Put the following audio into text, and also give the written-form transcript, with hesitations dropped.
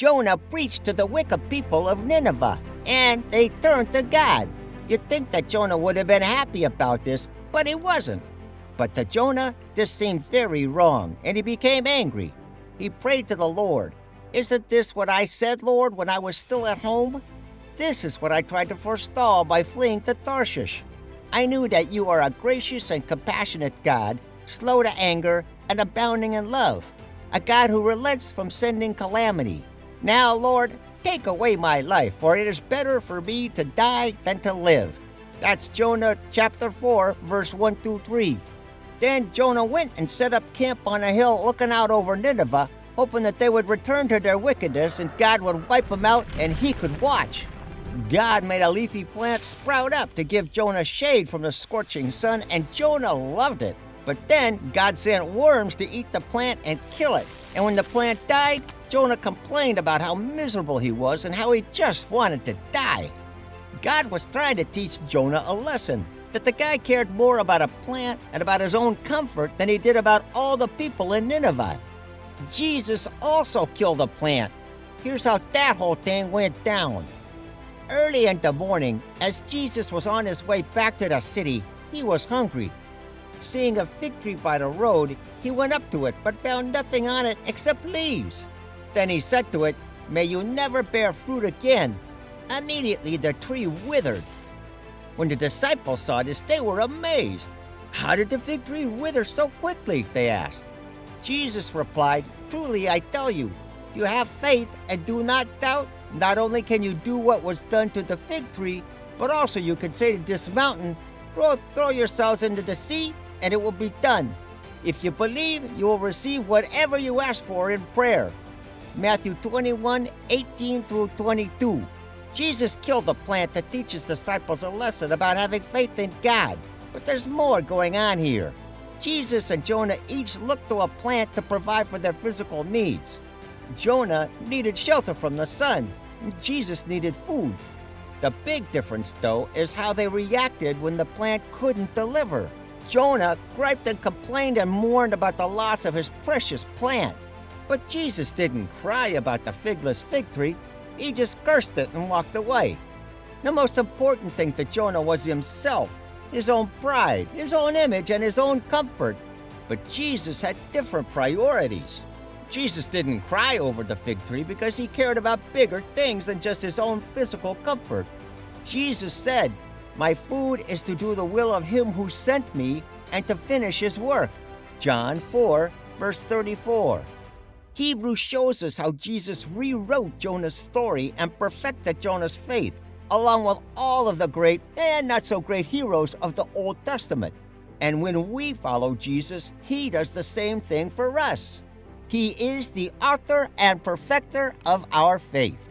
Jonah preached to the wicked people of Nineveh, and they turned to God. You'd think that Jonah would have been happy about this, but he wasn't. But to Jonah, this seemed very wrong, and he became angry. He prayed to the Lord. "Isn't this what I said, Lord, when I was still at home? This is what I tried to forestall by fleeing to Tarshish. I knew that you are a gracious and compassionate God, slow to anger and abounding in love, a God who relents from sending calamity. Now, Lord, take away my life, for it is better for me to die than to live." That's Jonah chapter 4, verse 1 through 3. Then Jonah went and set up camp on a hill looking out over Nineveh, hoping that they would return to their wickedness and God would wipe them out and he could watch. God made a leafy plant sprout up to give Jonah shade from the scorching sun, and Jonah loved it. But then God sent worms to eat the plant and kill it. And when the plant died, Jonah complained about how miserable he was and how he just wanted to die. God was trying to teach Jonah a lesson, that the guy cared more about a plant and about his own comfort than he did about all the people in Nineveh. Jesus also killed a plant. Here's how that whole thing went down. Early in the morning, as Jesus was on his way back to the city, he was hungry. Seeing a fig tree by the road, he went up to it but found nothing on it except leaves. Then he said to it, "May you never bear fruit again." Immediately the tree withered. When the disciples saw this, they were amazed. "How did the fig tree wither so quickly?" they asked. Jesus replied, "Truly I tell you, if you have faith and do not doubt, not only can you do what was done to the fig tree, but also you can say to this mountain, 'Throw yourselves into the sea,' and it will be done. If you believe, you will receive whatever you ask for in prayer." Matthew 21, 18 through 22. Jesus killed the plant to teach his disciples a lesson about having faith in God. But there's more going on here. Jesus and Jonah each looked to a plant to provide for their physical needs. Jonah needed shelter from the sun, and Jesus needed food. The big difference, though, is how they reacted when the plant couldn't deliver. Jonah griped and complained and mourned about the loss of his precious plant. But Jesus didn't cry about the figless fig tree. He just cursed it and walked away. The most important thing to Jonah was himself, his own pride, his own image, and his own comfort. But Jesus had different priorities. Jesus didn't cry over the fig tree because he cared about bigger things than just his own physical comfort. Jesus said, "My food is to do the will of him who sent me and to finish his work." John 4, verse 34. Hebrews shows us how Jesus rewrote Jonah's story and perfected Jonah's faith, along with all of the great and not so great heroes of the Old Testament. And when we follow Jesus, he does the same thing for us. He is the author and perfecter of our faith.